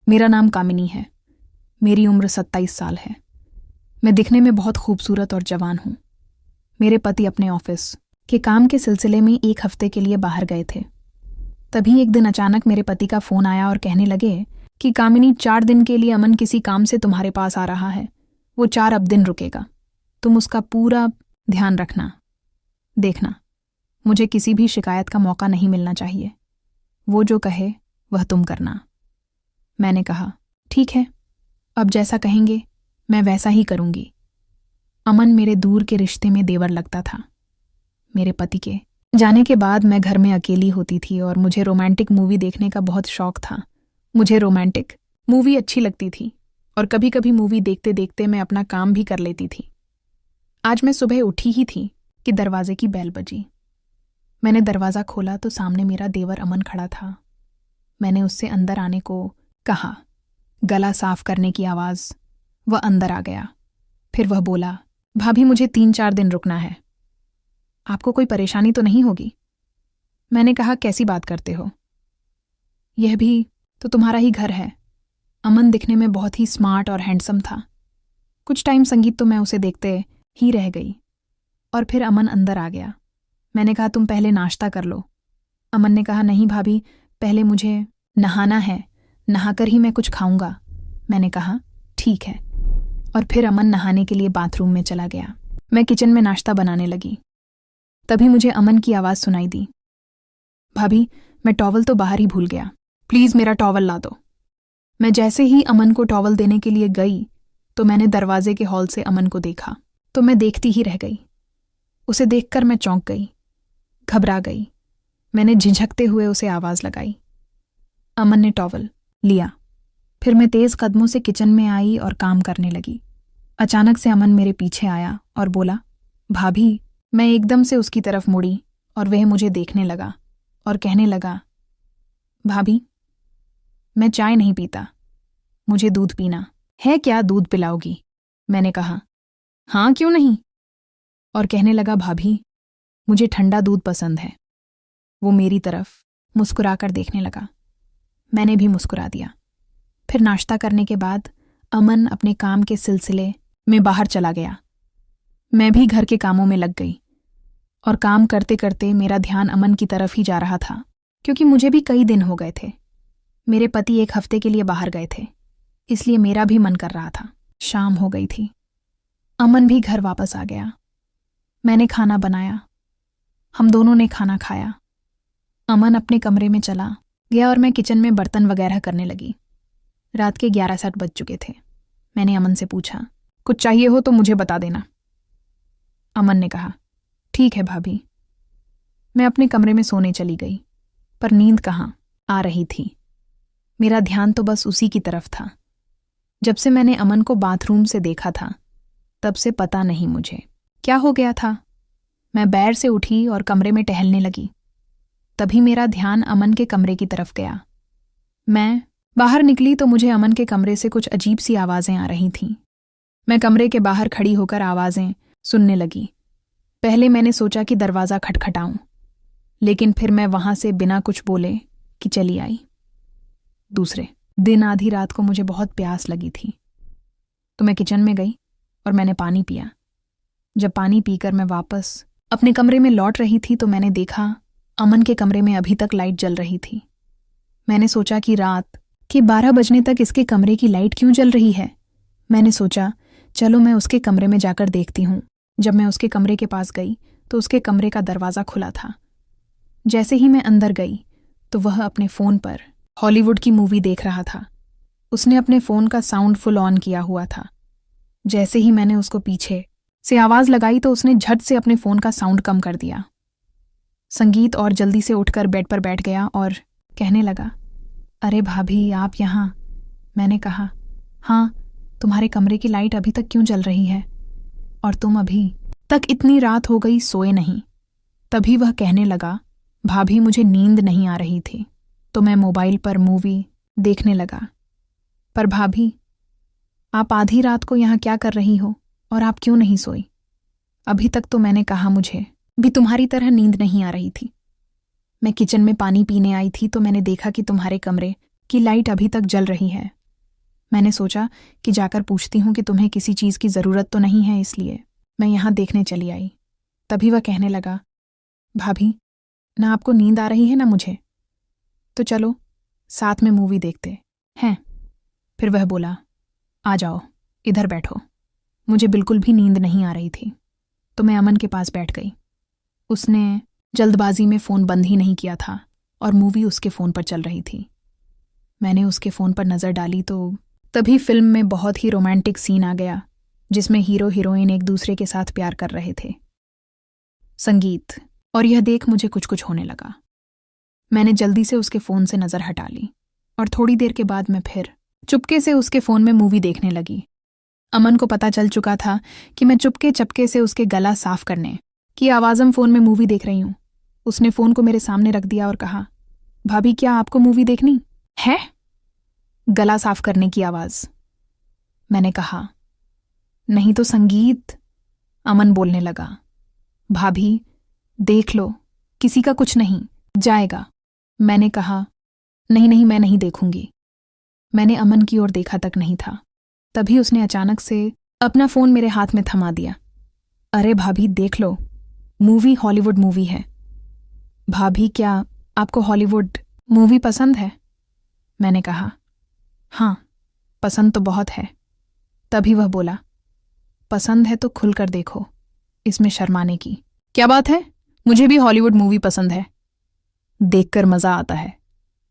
मेरा नाम कामिनी है। मेरी उम्र 27 साल है। मैं दिखने में बहुत खूबसूरत और जवान हूँ। मेरे पति अपने ऑफिस के काम के सिलसिले में 1 हफ्ते के लिए बाहर गए थे। तभी एक दिन अचानक मेरे पति का फ़ोन आया और कहने लगे कि कामिनी, 4 दिन के लिए अमन किसी काम से तुम्हारे पास आ रहा है। वो 4 अब दिन रुकेगा। तुम उसका पूरा ध्यान रखना। देखना, मुझे किसी भी शिकायत का मौका नहीं मिलना चाहिए। वो जो कहे वह तुम करना। मैंने कहा, ठीक है, अब जैसा कहेंगे मैं वैसा ही करूंगी। अमन मेरे दूर के रिश्ते में देवर लगता था। मेरे पति के जाने के बाद मैं घर में अकेली होती थी और मुझे रोमांटिक मूवी देखने का बहुत शौक था। मुझे रोमांटिक मूवी अच्छी लगती थी और कभी कभी मूवी देखते देखते मैं अपना काम भी कर लेती थी। आज मैं सुबह उठी ही थी कि दरवाजे की बेल बजी। मैंने दरवाज़ा खोला तो सामने मेरा देवर अमन खड़ा था। मैंने उससे अंदर आने को कहा। गला साफ करने की आवाज़। वह अंदर आ गया। फिर वह बोला, भाभी, मुझे 3-4 दिन रुकना है। आपको कोई परेशानी तो नहीं होगी? मैंने कहा, कैसी बात करते हो? यह भी तो तुम्हारा ही घर है। अमन दिखने में बहुत ही स्मार्ट और हैंडसम था। कुछ टाइम संगीत तो मैं उसे देखते ही रह गई और फिर अमन अंदर आ गया। मैंने कहा, तुम पहले नाश्ता कर लो। अमन ने कहा, नहीं भाभी, पहले मुझे नहाना है, नहाकर ही मैं कुछ खाऊंगा। मैंने कहा, ठीक है। और फिर अमन नहाने के लिए बाथरूम में चला गया। मैं किचन में नाश्ता बनाने लगी। तभी मुझे अमन की आवाज़ सुनाई दी, भाभी, मैं टॉवल तो बाहर ही भूल गया, प्लीज़ मेरा टॉवल ला दो। मैं जैसे ही अमन को टॉवल देने के लिए गई तो मैंने दरवाजे के हॉल से अमन को देखा तो मैं देखती ही रह गई। उसे देखकर मैं चौंक गई, घबरा गई। मैंने झिझकते हुए उसे आवाज़ लगाई। अमन ने टॉवल लिया। फिर मैं तेज़ कदमों से किचन में आई और काम करने लगी। अचानक से अमन मेरे पीछे आया और बोला, भाभी। मैं एकदम से उसकी तरफ मुड़ी और वह मुझे देखने लगा और कहने लगा, भाभी, मैं चाय नहीं पीता, मुझे दूध पीना है। क्या दूध पिलाओगी? मैंने कहा, हाँ, क्यों नहीं। और कहने लगा, भाभी, मुझे ठंडा दूध पसंद है। वो मेरी तरफ मुस्कुराकर देखने लगा। मैंने भी मुस्कुरा दिया। फिर नाश्ता करने के बाद अमन अपने काम के सिलसिले में बाहर चला गया। मैं भी घर के कामों में लग गई और काम करते करते मेरा ध्यान अमन की तरफ ही जा रहा था, क्योंकि मुझे भी कई दिन हो गए थे। मेरे पति 1 हफ्ते के लिए बाहर गए थे, इसलिए मेरा भी मन कर रहा था। शाम हो गई थी। अमन भी घर वापस आ गया। मैंने खाना बनाया। हम दोनों ने खाना खाया। अमन अपने कमरे में चला गया और मैं किचन में बर्तन वगैरह करने लगी। रात के 11-7 बज चुके थे। मैंने अमन से पूछा, कुछ चाहिए हो तो मुझे बता देना। अमन ने कहा, ठीक है भाभी। मैं अपने कमरे में सोने चली गई, पर नींद कहाँ आ रही थी। मेरा ध्यान तो बस उसी की तरफ था। जब से मैंने अमन को बाथरूम से देखा था, तब से पता नहीं मुझे क्या हो गया था। मैं बेड से उठी और कमरे में टहलने लगी। तभी मेरा ध्यान अमन के कमरे की तरफ गया। मैं बाहर निकली तो मुझे अमन के कमरे से कुछ अजीब सी आवाज़ें आ रही थीं। मैं कमरे के बाहर खड़ी होकर आवाज़ें सुनने लगी। पहले मैंने सोचा कि दरवाज़ा खटखटाऊं, लेकिन फिर मैं वहां से बिना कुछ बोले कि चली आई। दूसरे दिन आधी रात को मुझे बहुत प्यास लगी थी, तो मैं किचन में गई और मैंने पानी पिया। जब पानी पीकर मैं वापस अपने कमरे में लौट रही थी तो मैंने देखा अमन के कमरे में अभी तक लाइट जल रही थी। मैंने सोचा कि रात के 12 बजने तक इसके कमरे की लाइट क्यों जल रही है। मैंने सोचा, चलो मैं उसके कमरे में जाकर देखती हूँ। जब मैं उसके कमरे के पास गई तो उसके कमरे का दरवाज़ा खुला था। जैसे ही मैं अंदर गई तो वह अपने फ़ोन पर हॉलीवुड की मूवी देख रहा था। उसने अपने फ़ोन का साउंड फुल ऑन किया हुआ था। जैसे ही मैंने उसको पीछे से आवाज़ लगाई तो उसने झट से अपने फ़ोन का साउंड कम कर दिया। संगीत और जल्दी से उठकर बेड पर बैठ गया और कहने लगा, अरे भाभी, आप यहाँ? मैंने कहा, हाँ, तुम्हारे कमरे की लाइट अभी तक क्यों जल रही है और तुम अभी तक इतनी रात हो गई सोए नहीं। तभी वह कहने लगा, भाभी, मुझे नींद नहीं आ रही थी तो मैं मोबाइल पर मूवी देखने लगा। पर भाभी, आप आधी रात को यहाँ क्या कर रही हो और आप क्यों नहीं सोई? अभी तक तो मैंने कहा मुझे भी तुम्हारी तरह नींद नहीं आ रही थी। मैं किचन में पानी पीने आई थी तो मैंने देखा कि तुम्हारे कमरे की लाइट अभी तक जल रही है मैंने सोचा कि जाकर पूछती हूँ कि तुम्हें किसी चीज़ की ज़रूरत तो नहीं है, इसलिए मैं यहाँ देखने चली आई। तभी वह कहने लगा, भाभी, ना आपको नींद आ रही है ना मुझे, तो चलो साथ में मूवी देखते हैं। फिर वह बोला, आ जाओ, इधर बैठो। मुझे बिल्कुल भी नींद नहीं आ रही थी, तो मैं अमन के पास बैठ गई। उसने जल्दबाजी में फ़ोन बंद ही नहीं किया था और मूवी उसके फ़ोन पर चल रही थी। मैंने उसके फ़ोन पर नज़र डाली तो तभी फिल्म में बहुत ही रोमांटिक सीन आ गया, जिसमें हीरो हीरोइन एक दूसरे के साथ प्यार कर रहे थे। संगीत। और यह देख मुझे कुछ कुछ होने लगा। मैंने जल्दी से उसके फ़ोन से नज़र हटा ली और थोड़ी देर के बाद मैं फिर चुपके से उसके फ़ोन में मूवी देखने लगी। अमन को पता चल चुका था कि मैं चुपके चपके से उसके गला साफ करने की आवाज़म फ़ोन में मूवी देख रही हूँ। उसने फ़ोन को मेरे सामने रख दिया और कहा, भाभी, क्या आपको मूवी देखनी है? गला साफ करने की आवाज़। मैंने कहा, नहीं तो संगीत। अमन बोलने लगा, भाभी देख लो, किसी का कुछ नहीं जाएगा। मैंने कहा, नहीं नहीं, मैं नहीं देखूंगी। मैंने अमन की ओर देखा तक नहीं था, तभी उसने अचानक से अपना फ़ोन मेरे हाथ में थमा दिया। अरे भाभी देख लो, मूवी हॉलीवुड मूवी है। भाभी, क्या आपको हॉलीवुड मूवी पसंद है? मैंने कहा, हाँ, पसंद तो बहुत है। तभी वह बोला, पसंद है तो खुलकर देखो, इसमें शर्माने की क्या बात है? मुझे भी हॉलीवुड मूवी पसंद है, देखकर मज़ा आता है।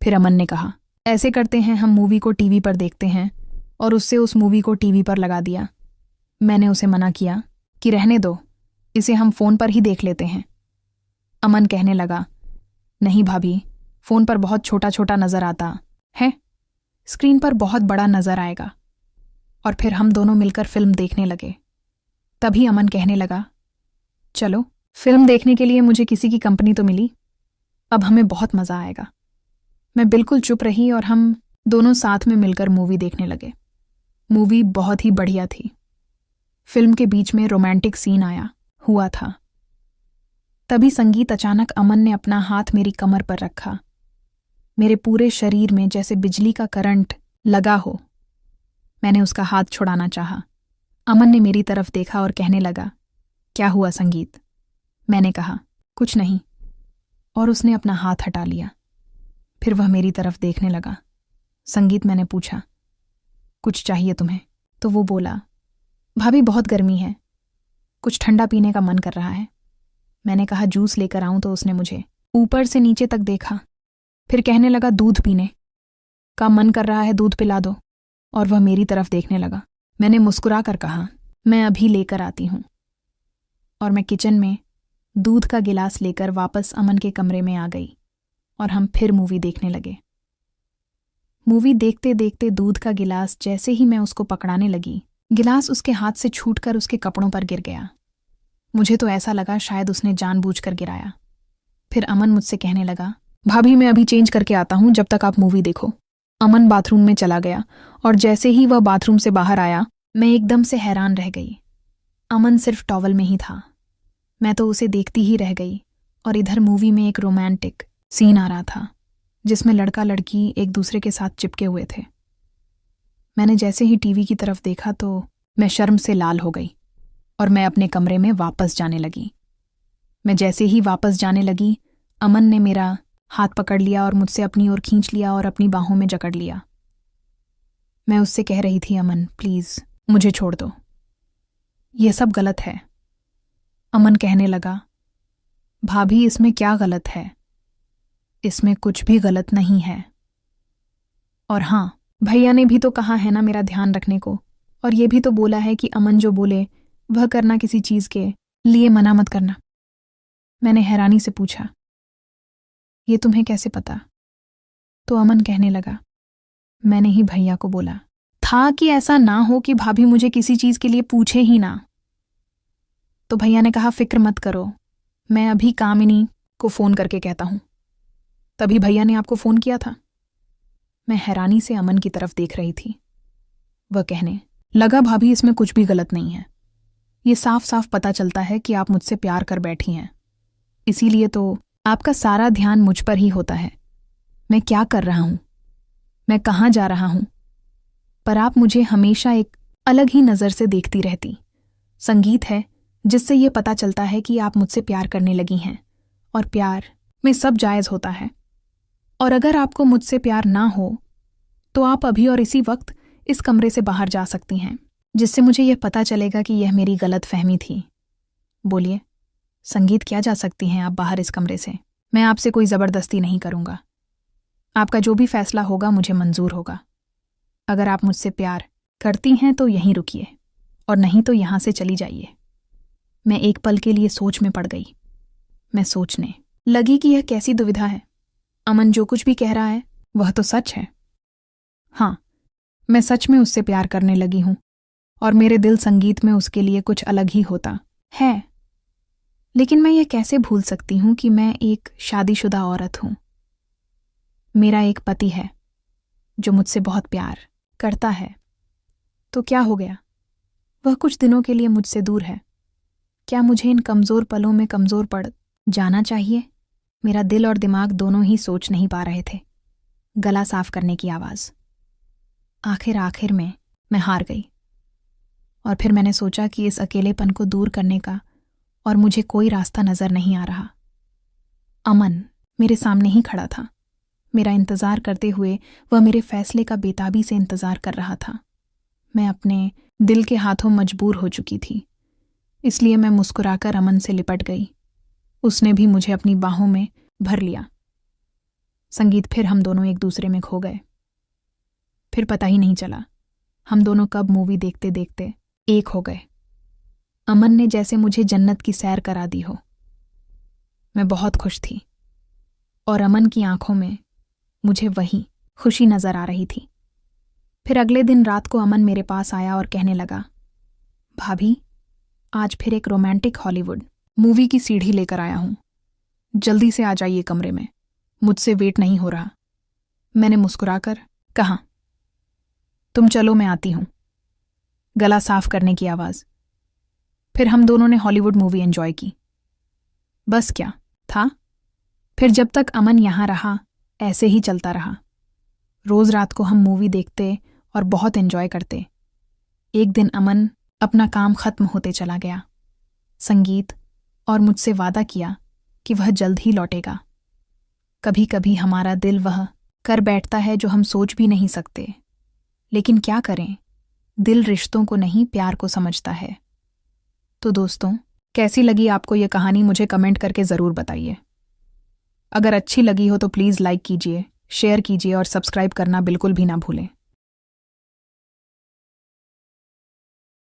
फिर अमन ने कहा, ऐसे करते हैं, हम मूवी को टीवी पर देखते हैं, और उससे उस मूवी को टीवी पर लगा दिया। मैंने उसे मना किया कि रहने दो, इसे हम फ़ोन पर ही देख लेते हैं। अमन कहने लगा, नहीं भाभी, फ़ोन पर बहुत छोटा छोटा नज़र आता है, स्क्रीन पर बहुत बड़ा नज़र आएगा। और फिर हम दोनों मिलकर फिल्म देखने लगे। तभी अमन कहने लगा, चलो फिल्म देखने के लिए मुझे किसी की कंपनी तो मिली, अब हमें बहुत मज़ा आएगा। मैं बिल्कुल चुप रही और हम दोनों साथ में मिलकर मूवी देखने लगे। मूवी बहुत ही बढ़िया थी। फिल्म के बीच में रोमांटिक सीन आया हुआ था। तभी संगीत अचानक अमन ने अपना हाथ मेरी कमर पर रखा। मेरे पूरे शरीर में जैसे बिजली का करंट लगा हो। मैंने उसका हाथ छुड़ाना चाहा। अमन ने मेरी तरफ देखा और कहने लगा, क्या हुआ संगीत? मैंने कहा, कुछ नहीं, और उसने अपना हाथ हटा लिया। फिर वह मेरी तरफ देखने लगा। संगीत, मैंने पूछा, कुछ चाहिए तुम्हें? तो वो बोला, भाभी बहुत गर्मी है, कुछ ठंडा पीने का मन कर रहा है। मैंने कहा, जूस लेकर आऊं? तो उसने मुझे ऊपर से नीचे तक देखा, फिर कहने लगा, दूध पीने का मन कर रहा है, दूध पिला दो। और वह मेरी तरफ देखने लगा। मैंने मुस्कुरा कर कहा, मैं अभी लेकर आती हूं। और मैं किचन में दूध का गिलास लेकर वापस अमन के कमरे में आ गई और हम फिर मूवी देखने लगे। मूवी देखते देखते दूध का गिलास जैसे ही मैं उसको पकड़ाने लगी, गिलास उसके हाथ से छूटकर उसके कपड़ों पर गिर गया। मुझे तो ऐसा लगा शायद उसने जानबूझकर गिराया। फिर अमन मुझसे कहने लगा, भाभी मैं अभी चेंज करके आता हूं, जब तक आप मूवी देखो। अमन बाथरूम में चला गया और जैसे ही वह बाथरूम से बाहर आया, मैं एकदम से हैरान रह गई। अमन सिर्फ टॉवल में ही था। मैं तो उसे देखती ही रह गई और इधर मूवी में एक रोमांटिक सीन आ रहा था, जिसमें लड़का लड़की एक दूसरे के साथ चिपके हुए थे। मैंने जैसे ही टीवी की तरफ देखा तो मैं शर्म से लाल हो गई और मैं अपने कमरे में वापस जाने लगी। मैं जैसे ही वापस जाने लगी, अमन ने मेरा हाथ पकड़ लिया और मुझसे अपनी ओर खींच लिया और अपनी बाहों में जकड़ लिया। मैं उससे कह रही थी, अमन प्लीज़ मुझे छोड़ दो, ये सब गलत है। अमन कहने लगा, भाभी इसमें क्या गलत है? इसमें कुछ भी गलत नहीं है। और हाँ, भैया ने भी तो कहा है ना मेरा ध्यान रखने को, और ये भी तो बोला है कि अमन जो बोले वह करना, किसी चीज़ के लिए मना मत करना। मैंने हैरानी से पूछा, ये तुम्हें कैसे पता? तो अमन कहने लगा, मैंने ही भैया को बोला था कि ऐसा ना हो कि भाभी मुझे किसी चीज़ के लिए पूछे ही ना। तो भैया ने कहा, फिक्र मत करो, मैं अभी कामिनी को फ़ोन करके कहता हूँ। तभी भैया ने आपको फ़ोन किया था? मैं हैरानी से अमन की तरफ देख रही थी। वह कहने लगा, भाभी इसमें कुछ भी गलत नहीं है। ये साफ साफ पता चलता है कि आप मुझसे प्यार कर बैठी हैं, इसीलिए तो आपका सारा ध्यान मुझ पर ही होता है। मैं क्या कर रहा हूं, मैं कहाँ जा रहा हूं, पर आप मुझे हमेशा एक अलग ही नज़र से देखती रहती। संगीत है जिससे ये पता चलता है कि आप मुझसे प्यार करने लगी हैं, और प्यार में सब जायज़ होता है। और अगर आपको मुझसे प्यार ना हो तो आप अभी और इसी वक्त इस कमरे से बाहर जा सकती हैं, जिससे मुझे यह पता चलेगा कि यह मेरी गलत फहमी थी। बोलिए संगीत, क्या जा सकती हैं आप बाहर इस कमरे से? मैं आपसे कोई ज़बरदस्ती नहीं करूँगा। आपका जो भी फैसला होगा मुझे मंजूर होगा। अगर आप मुझसे प्यार करती हैं तो यहीं रुकिए, और नहीं तो यहाँ से चली जाइए। मैं एक पल के लिए सोच में पड़ गई। मैं सोचने लगी कि यह कैसी दुविधा है। अमन जो कुछ भी कह रहा है वह तो सच है। हाँ, मैं सच में उससे प्यार करने लगी हूँ, और मेरे दिल संगीत में उसके लिए कुछ अलग ही होता है। लेकिन मैं यह कैसे भूल सकती हूँ कि मैं एक शादीशुदा औरत हूँ। मेरा एक पति है जो मुझसे बहुत प्यार करता है। तो क्या हो गया? वह कुछ दिनों के लिए मुझसे दूर है। क्या मुझे इन कमज़ोर पलों में कमज़ोर पड़ जाना चाहिए? मेरा दिल और दिमाग दोनों ही सोच नहीं पा रहे थे। गला साफ करने की आवाज़। आखिर में मैं हार गई, और फिर मैंने सोचा कि इस अकेलेपन को दूर करने का और मुझे कोई रास्ता नज़र नहीं आ रहा। अमन मेरे सामने ही खड़ा था। मेरा इंतज़ार करते हुए वह मेरे फैसले का बेताबी से इंतज़ार कर रहा था। मैं अपने दिल के हाथों मजबूर हो चुकी थी, इसलिए मैं मुस्कुराकर अमन से लिपट गई। उसने भी मुझे अपनी बाहों में भर लिया। संगीत, फिर हम दोनों एक दूसरे में खो गए। फिर पता ही नहीं चला हम दोनों कब मूवी देखते देखते एक हो गए। अमन ने जैसे मुझे जन्नत की सैर करा दी हो। मैं बहुत खुश थी, और अमन की आंखों में मुझे वही खुशी नजर आ रही थी। फिर अगले दिन रात को अमन मेरे पास आया और कहने लगा, भाभी, आज फिर एक रोमांटिक हॉलीवुड मूवी की सीढ़ी लेकर आया हूं। जल्दी से आ जाइए कमरे में, मुझसे वेट नहीं हो रहा। मैंने मुस्कुराकर कहा, तुम चलो, मैं आती हूं। गला साफ करने की आवाज़। फिर हम दोनों ने हॉलीवुड मूवी एंजॉय की। बस क्या था, फिर जब तक अमन यहाँ रहा ऐसे ही चलता रहा। रोज़ रात को हम मूवी देखते और बहुत एंजॉय करते। एक दिन अमन अपना काम ख़त्म होते चला गया। संगीत और मुझसे वादा किया कि वह जल्द ही लौटेगा। कभी कभी हमारा दिल वह कर बैठता है जो हम सोच भी नहीं सकते, लेकिन क्या करें, दिल रिश्तों को नहीं प्यार को समझता है। तो दोस्तों, कैसी लगी आपको ये कहानी, मुझे कमेंट करके ज़रूर बताइए। अगर अच्छी लगी हो तो प्लीज़ लाइक कीजिए, शेयर कीजिए और सब्सक्राइब करना बिल्कुल भी ना भूलें।